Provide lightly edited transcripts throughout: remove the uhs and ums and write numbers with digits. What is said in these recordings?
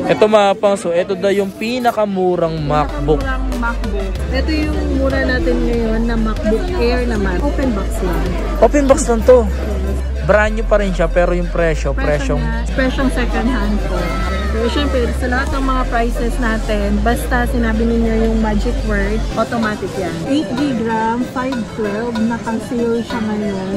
Ito mga pang, so ito na yung pinakamurang MacBook. Ito yung mura natin ngayon na MacBook Air naman. Open box lang. Open box lang to. Brand new pa rin siya pero yung presyong second hand po. So syempre sa lahat ng mga prices natin, basta sinabi niyo yung magic word, automatic yan. 8GB RAM, 512, naka-sale siya ngayon.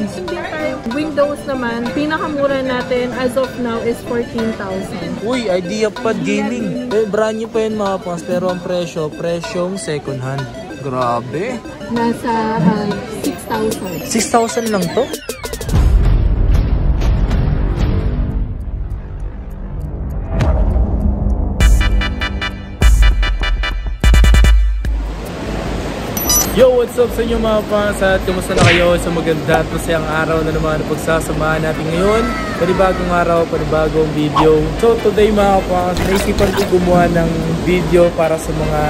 Windows naman, pinakamura natin as of now is 14,000. Uy, IdeaPad Gaming. Brand new pa yun mga pangs pero ang presyong second hand. Grabe. Nasa 6,000. 6,000 lang to? Yo, what's up sa inyo mga fans at kumusta na kayo sa maganda at masayang araw na naman pagsasamahan natin ngayon. Panibagong araw, panibagong video. So today mga fans, naisipan ko gumawa ng video para sa mga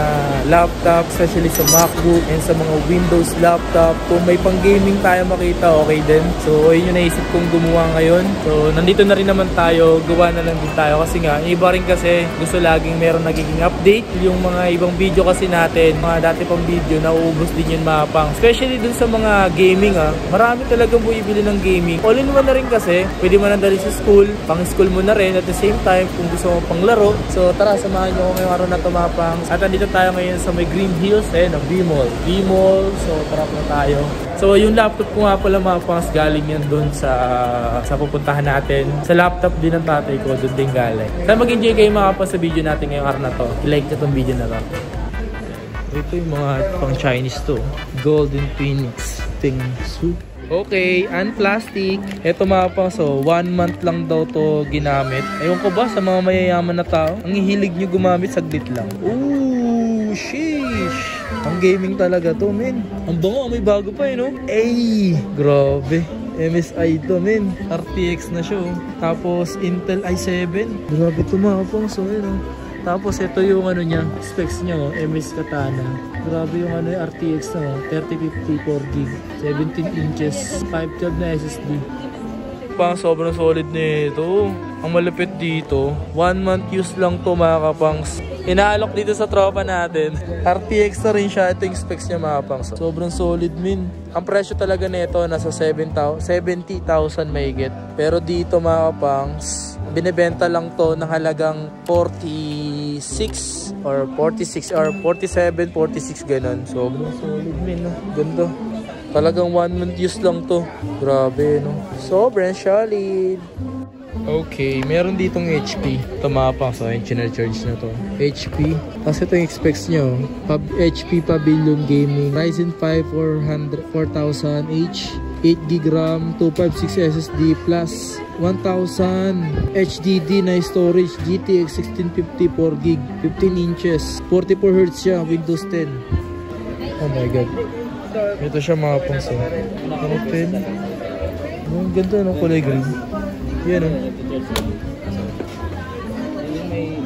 laptop, especially sa MacBook and sa mga Windows laptop. Kung may pang gaming tayo makita, okay din. So yun yung naisip kong gumawa ngayon. So nandito na rin naman tayo, gawa na lang din tayo kasi nga, iba rin kasi gusto laging meron nagiging update. Yung mga ibang video kasi natin, mga dati pang video, nauubos din yun mga pang. Especially dun sa mga gaming marami talagang buibili ng gaming. All in one na rin kasi, pwede mo nandali sa school, pang school mo na rin at the same time kung gusto mo pang laro. So tara, samahan nyo ako ngayong araw na ito mga pang. At andito tayo ngayon sa may Green Hills, ang B-Mall. So tara na tayo. So yung laptop ko nga pala mga pangs, galing yan dun sa pupuntahan natin. Sa laptop din ng tatay ko, dun din galing. Kaya mag-enjoy kayo mga pangs sa video natin ngayong araw na to. I-like nyo itong video na to. Ito yung mga pang Chinese to. Golden Phoenix Tingsu. Okay, unplastic. Ito mga pang, so 1 month lang daw to ginamit. Ewan ko ba sa mga mayayaman na tao, ang hihilig nyo gumamit saglit lang. Ooh, sheesh. Ang gaming talaga to, men. Ang bango, may bago pa no? Ay, grabe. MSI to, men. RTX na siya. Tapos Intel i7. Grabe to mga pang, so Tapos ito yung niya, specs niya, MS Katana. Grabe yung RTX na 3054 GB, 17 inches, 512 na SSD. Pang sobrang solid nito. Ang malapit dito, 1 month use lang to mga kapangs. Inaalok dito sa tropa natin. RTX na rin siya, ito yung specs niya mga kapangs. Sobrang solid min. Ang presyo talaga nito nasa 70,000 mahigit. Pero dito mga kapangs, binibenta lang to ng halagang 46 or 47, 46 ganun. Sobrang solid min, no? Ganda. Talagang 1 month use lang to. Grabe, no? Sobrang solid. Okay, meron ditong HP. Ito mga pang, so yung charge na to. HP. Tapos ito yung specs nyo. HP Pavilion Gaming. Ryzen 5 4000H. 8GB RAM, 256 SSD plus 1000 HDD na storage, GTX 1650 4GB, 15 inches, 44Hz siya, Windows 10. Oh my god. Ito siya mga pangso. Open. Ang ganda ng kulay green. Yan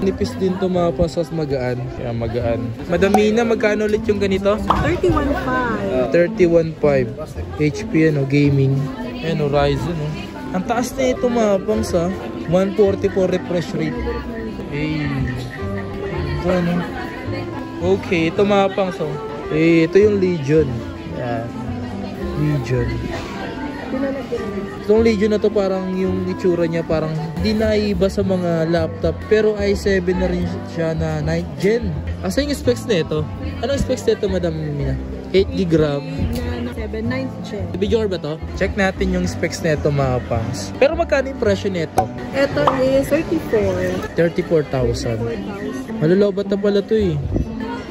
nipis din to mga pasas, magaan. Kaya magaan. Madami na, magkano ulit yung ganito? 31.5. 31.5 HP gaming. Ryzen Ang taas na ito mga pangs 144 refresh rate. Hey. Okay, ito mga pangs ito yung Legion. Yan. Legion. Itong Legion na to parang yung itsura niya parang hindi naiba sa mga laptop. Pero i7 na rin siya na 9th gen. Asa yung specs na ito? Anong specs na ito, Madam Mina? 8GB RAM. 9th gen. Video ba to? Check natin yung specs na ito mga pangs. Pero magkano yung presyo nito? Ito is 34,000. Malulobot na pala to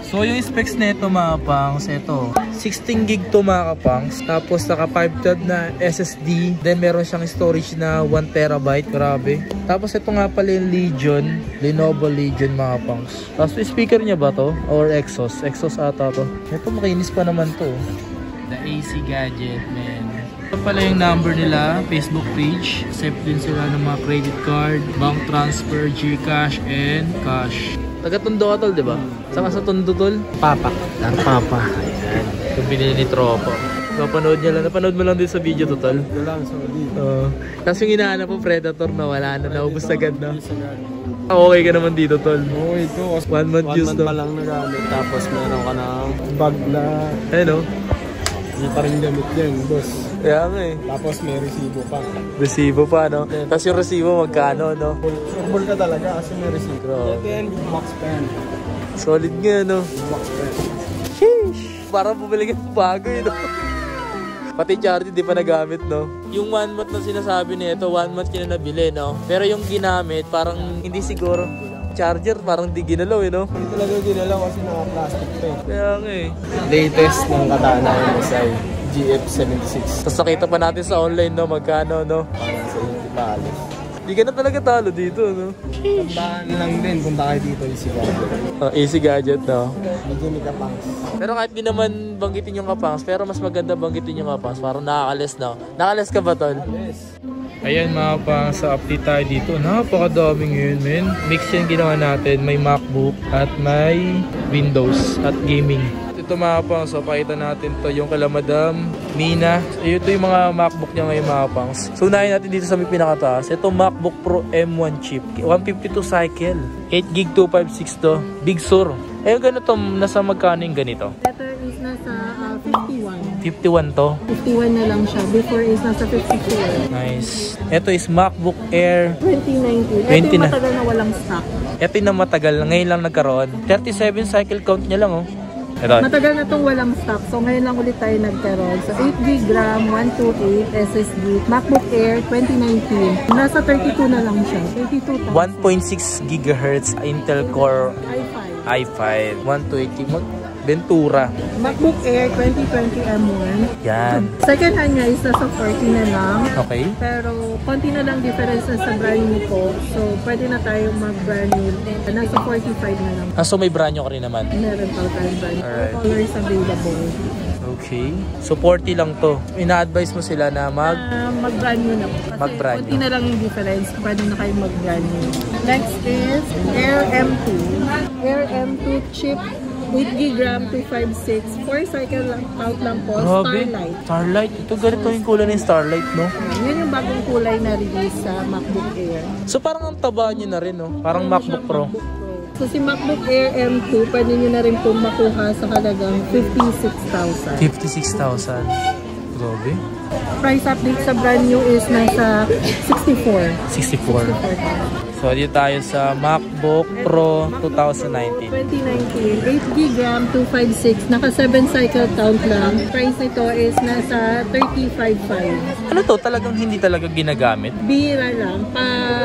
So yung specs nito mga pangs, ito 16GB to mga kapangs. Tapos naka 512 na SSD. Then meron siyang storage na 1TB. Grabe. Tapos ito nga pala yung Legion, Lenovo Legion mga pangs. Tapos yung speaker niya ba to? Or Exos? Exos ata to. Ito makinis pa naman to. The AC Gadget, man. Ito pala yung number nila, Facebook page. Accept din sila ng mga credit card, bank transfer, GCash, and cash. Taga-Tondo ka tol, diba? Saka sa Tondo tol? Papa. Lang Papa. Ayan. Yung binili ni Tropa. Napanood niya lang. Napanood mo lang din sa video to tol? Wala lang sa video. Tapos yung hinahanap po Predator na wala na. Naubos agad na. Okay ka naman dito, tol. Okay ito. 1 month use month to. pa lang nagamit. Tapos meron ka ng bag na Ayun, oh. hindi pa rin gamit yan, boss. Kaya nga eh. Tapos may resibo pa. Resibo pa, no? Tapos yung resibo magkano, no? Surbol ka talaga kasi may resibo. Grabe. Ito yan, box pen. Solid nga, no? Box pen. Sheesh! Parang bumili ka ng bago, no? Pati charity di pa nagamit, no? Yung 1 month na sinasabi nito, 1 month yun na nabili, no? Pero yung ginamit, parang hindi siguro. Charger, parang di ginalaw, eh, no? Hindi talaga ginalaw kasi naka-plastic pa eh. Kaya nga, eh. Latest ng Katana MSI GF76. Tapos nakita pa natin sa online, no? Magkano, no? Parang sa 80 palos. Di ka na talaga talo dito, no? Tandaan lang din, punta kayo dito, easy gadget. Easy gadget, no? Medyo may kapangs. Pero kahit di naman banggitin yung kapangs, pero mas maganda banggitin yung kapangs. Parang nakakalis, no? Nakakalis ka ba, tol? Yes. Ayan mga pang, sa update tayo dito. Napakadaming yun, men. Mix yung ginawa natin. May MacBook at may Windows at gaming. Ito mga pang, so pakita natin to yung kala Madam Mina. Ito yung mga MacBook niya ngayon mga pangs. So unahin natin dito sa may pinakataas. Ito MacBook Pro M1 chip. 152 cycle. 8GB 256 to. Big Sur. Eh ganito, nasa magkano yung ganito? Ito is nasa 51. 51 to. 51 na lang siya. Before is nasa 54. Nice. Ito is MacBook Air 2019. Ito 20 yung na. matagal na walang stock. Ito yung na matagal. Ngayon lang nagkaroon. 37 cycle count niya lang, oh. Ito. Matagal na itong walang stock. So ngayon lang ulit tayo nagkaroon. So 8GB RAM, 128 SSD, MacBook Air 2019. Nasa 32 na lang siya. 32,000. 1.6 GHz Intel Core i5. i5. 120 Ventura. MacBook Air 2020 M1. Yan. Second hand niya is nasa 40 na lang. Okay. Pero konti na lang difference na sa brand new ko. So pwede na tayo mag-brand new. Nasa 45 na lang. Ah, so may brand nyo ka rin naman. Meron pa tayong brand new. Alright. Colors available. Okay. So 40 lang to. Ina-advise mo sila na mag-brand new na po. Kasi Mag-brand konti na lang yung difference. Pwede na kayo mag-brand new. Next is Air M2. Air M2 chip. 8GB RAM, 256. 4 cycle lang, count lang po. Grabe. Starlight. Starlight. Ito ganito yung kulay ng Starlight, no? Yan yung bagong kulay na release sa MacBook Air. So parang ang taba nyo na rin, no? Parang MacBook Pro. So si MacBook Air M2, pwede nyo na rin pong makuha sa halagang 56,000. 56,000. Grabe. Price update sa brand new is nasa 64. 64. So dito tayo sa MacBook Pro 2019. 2019, 8GB RAM, 256. Naka 7 cycle count lang. Price nito is nasa 35,500. Ano to? Talagang hindi talaga ginagamit? Bira lang.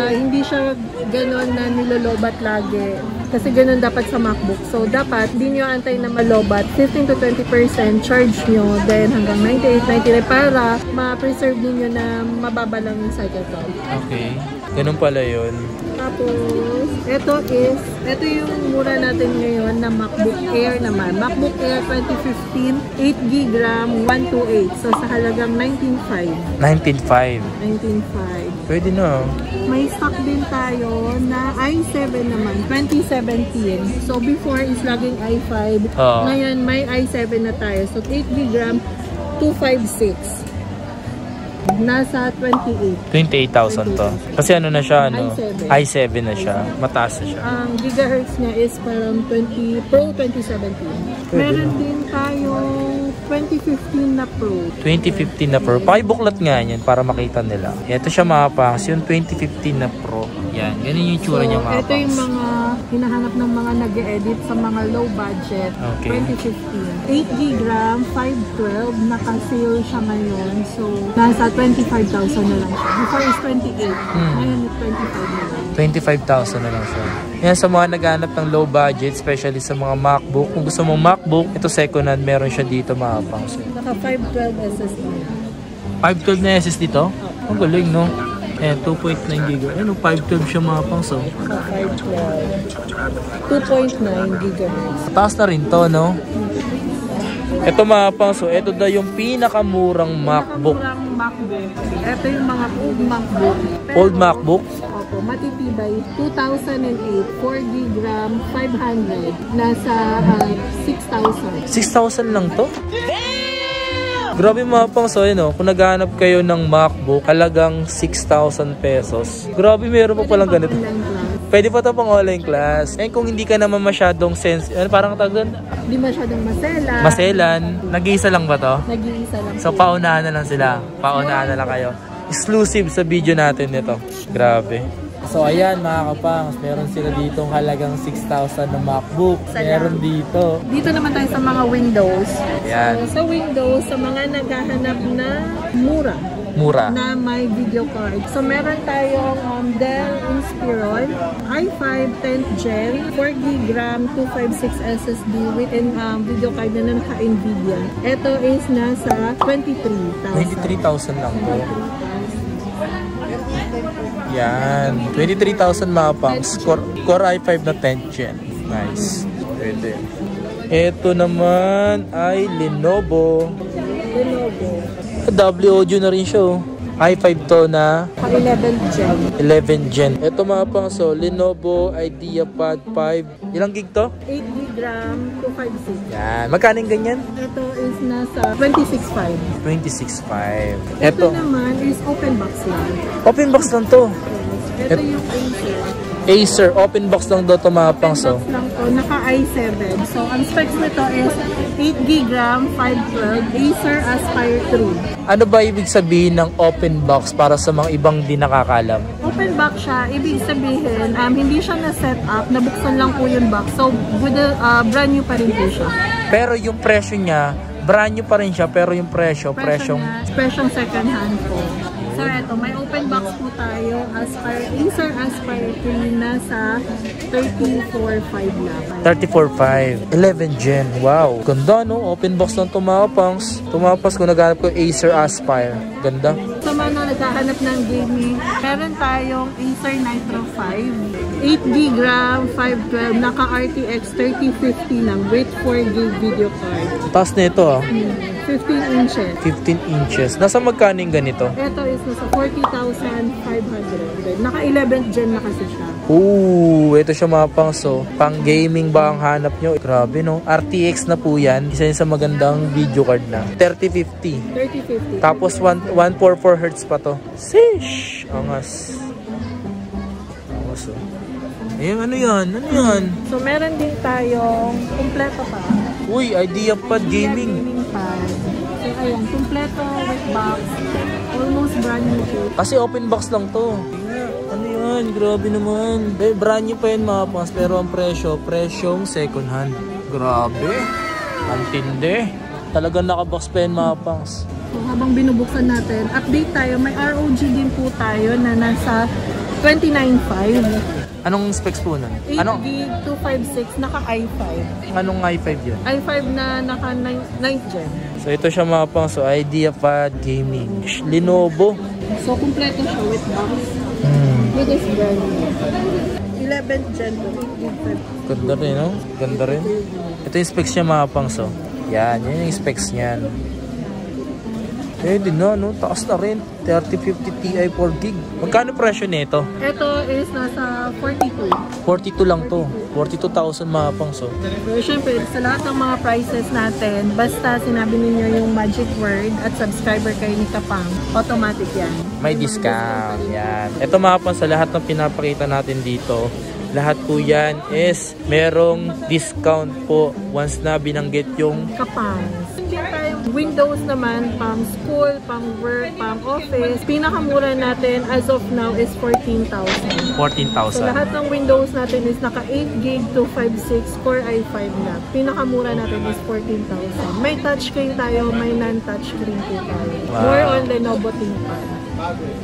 Hindi siya ganon na nilolobat lagi. Kasi ganun dapat sa MacBook. So, dapat di nyo antay na malobat. 15 to 20% charge nyo. Then, hanggang 98, 99 para ma-preserve ninyo na mababa lang yung cycle count. Okay. Ganun pala yun. Tapos, ito yung mura natin ngayon na MacBook Air naman. MacBook Air 2015, 8GB RAM, 128. So, sa halagang 19,500. 19.5. 19,500. Pwede na. May stock din tayo na i7 naman, 2017. So, before is laging i5. Ngayon, may i7 na tayo. So, 8GB RAM, 256. Nasa 28,000 28,000 to. Kasi ano na siya, ano? i7. i7 na siya. Mataas na siya. Ang gigahertz niya is parang Pro 2017. Meron din tayong 2015 na Pro. 2015 na Pro. Pakibuklat nga yan para makita nila. Ito siya mga pangs. Yung 2015 na Pro. Yan. Ganun yung itsura niya mga ito yung pangs. mga hinahanap ng mga nag-edit sa mga low budget. Okay. 2015. 8GB RAM, 512. Naka-sale siya ngayon. So, nasa 25,000 na lang siya. Before is 28. Ngayon is 25 na lang. 25,000 na lang siya. Yan sa mga naghanap ng low budget, especially sa mga MacBook. Kung gusto mong MacBook, ito second hand, meron siya dito mga pangs. Naka 512 SSD. 512 na SSD to? Ang galing, no? 2.9 GB. 512 siya mga pangs, oh. Naka 512. 2.9 GHz. Taas na rin to, no? Ito mga pangs, so ito daw yung pinakamurang MacBook. Pinakamurang MacBook. Ito yung mga old MacBook. Old MacBook? Opo, matitibay. 2008, 4GB RAM, 500. Nasa 6,000. 6,000 lang to? Grabe mga pang, so yun, kung naghahanap kayo ng MacBook, halagang 6,000 pesos. Grabe, meron pa palang ganito. Pwede pa to pang online class. Eh kung hindi ka naman masyadong parang tawag doon? Hindi masyadong maselan. Maselan. Nag-iisa lang ba to? Nag-iisa lang. So paunahan na lang sila. Paunahan na lang kayo. Exclusive sa video natin nito. Grabe. So ayan mga kapangs, meron sila ditong halagang 6,000 na MacBook. Meron dito. Dito naman tayo sa mga Windows. Ayan. So sa Windows, sa mga naghahanap na mura na may video card. So meron tayong Dell Inspiron i5 10th Gen 4GB RAM 256 SSD with video card na naka-Nvidia. Ito is nasa 23,000. 23,000 lang po. Yan. 23,000 mga pangs. Core i5 na 10th Gen. Nice. Pwede. Ito naman ay Lenovo. W audio na rin siya. i5 to na 11th Gen. 11th Gen. Ito mga pangs. So, Lenovo IdeaPad 5. Ilang gig to? 8GB RAM 256. Yan. Magkano yung ganyan? Ito is nasa 26,500. 26,500. Ito naman is open box lang. Open box lang to. Ito yung Acer. Acer, open box lang daw ito mga pangs. Open box lang to, naka i7. So, ang specs nito is 8GB RAM, 512, Acer Aspire 3. Ano ba ibig sabihin ng open box para sa mga ibang di nakakalam? Open box siya, ibig sabihin, hindi siya na-set up, nabuksan lang po yung box. So, with the, brand new pa rin po siya. Pero yung presyo niya, brand new pa rin siya, pero yung presyong second hand po. So, eto, may open box po tayo, Acer Aspire 3 nasa 34,500 lang. 34,500. 11 Gen. Wow. Ganda, no? Open box lang tumapangs. Tumapas kung naghanap ko Acer Aspire. Ganda. Sa mga naghahanap ng gaming, meron tayong Acer Nitro 5. 8GB RAM, 512, naka RTX 3050 lang with 4GB video card. Taas na ito, 15 inches. 15 inches. Nasa magkano yung ganito? Ito is nasa 40,500. Naka 11th Gen na kasi siya. Ooh, ito siya mga pangso. Pang gaming ba ang hanap nyo? Grabe, no? RTX na po yan. Isa yun sa magandang video card na. 3050. 3050. Tapos 144Hz pa to. Sheesh! Angas. Angas, oh. Ayun, ano yan? Ano yan? So, meron din tayong kumpleto pa. Uy, IdeaPad Gaming. Gaming pad. So, ayan, kumpleto with box. Almost brand new po. Kasi open box lang to. Ano yan? Grabe naman. Brand new pa yun mga pangs. Pero ang presyong second hand. Grabe. Ang tindi. Talagang nakabox pa yun mga pangs. So, habang binubuksan natin, update tayo. May ROG din po tayo na nasa 29,500. Anong specs po nun? 8GB 256, naka i5. Anong i5 yun? i5 na naka 9th Gen. So ito siya mga pang. So IdeaPad Gaming. Lenovo. So kumpleto siya with box. With this brand new. 11th Gen to 8GB. Ganda rin, no? Ganda rin. Ito yung specs niya mga pang. So yan yung specs niyan. Din na, no? Taas na rin. 3050 Ti 4GB. Magkano presyo nito? Ito is nasa 42. 42 lang to. 42,000 mga pang. So Siyempre, sa lahat ng mga prices natin, basta sinabi ninyo yung magic word at subscriber kayo ni Kapang, automatic yan. may discount. Yan. Ito mga pang, sa lahat ng pinapakita natin dito, lahat po yan is merong discount po once na binanggit yung Kapang. Windows naman, pang school, pang work, pang office. Pinakamura natin as of now is 14,000. 14,000. So lahat ng Windows natin is naka 8GB 256 Core i5 na. Pinakamura natin is 14,000. May touchscreen tayo, may non-touchscreen po tayo. Wow. More on Lenovo ThinkPad.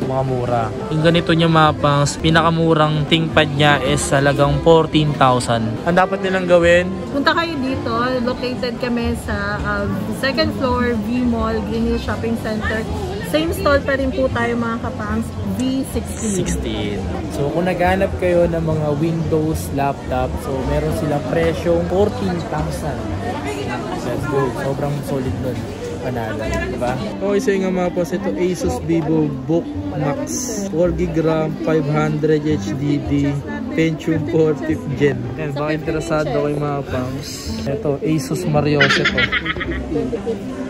Mga mura. Yung ganito niya mga pangs, pinakamurang ThinkPad niya is halagang 14,000. Ang dapat nilang gawin? Punta kayo dito, located kami sa second floor, V-Mall, Green Hills Shopping Center. Same stall pa rin po tayo mga kapangs, V16. 16. So kung naghanap kayo ng mga Windows laptop, so meron silang presyong 14,000. Let's go. Sobrang solid nun. Panalo, diba? Okay, so yung mga po, ito Asus VivoBook Max 4GB RAM, 500 HDD Pentium 4th Gen. Yan, baka interesado ko yung mga pangs. Ito, Asus Mariose to.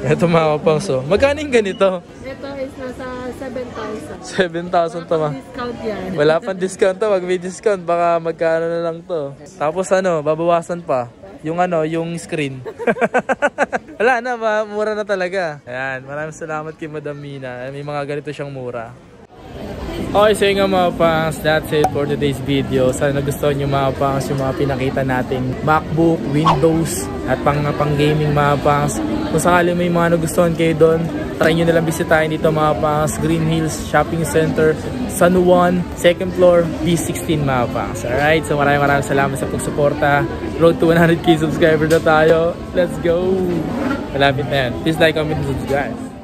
Ito mga pangs, oh. Magkano yung ganito? Ito is nasa 7,000. 7,000 to ma. Discount yan. Wala pang discount to. Pag may discount, baka magkano na lang to. Tapos ano, babawasan pa. Yung ano, yung screen. Wala na, mura na talaga. Ayan, maraming salamat kay Madam Mina. May mga ganito siyang mura. Okay, so yun nga mga pangs, that's it for today's video. Sana nagustuhan nyo mga pangs yung mga pinakita nating MacBook, Windows, at pang gaming mga pangs. Kung sakali may mga nagustuhan kayo doon, try nyo nalang bisitahin dito mga pangs. Green Hills Shopping Center, San Juan, 2nd floor, B16 mga pangs. Alright, so maraming salamat sa pagsuporta. Road to 100k subscriber na tayo. Let's go! Malapit na yan. Please like, comment, and subscribe.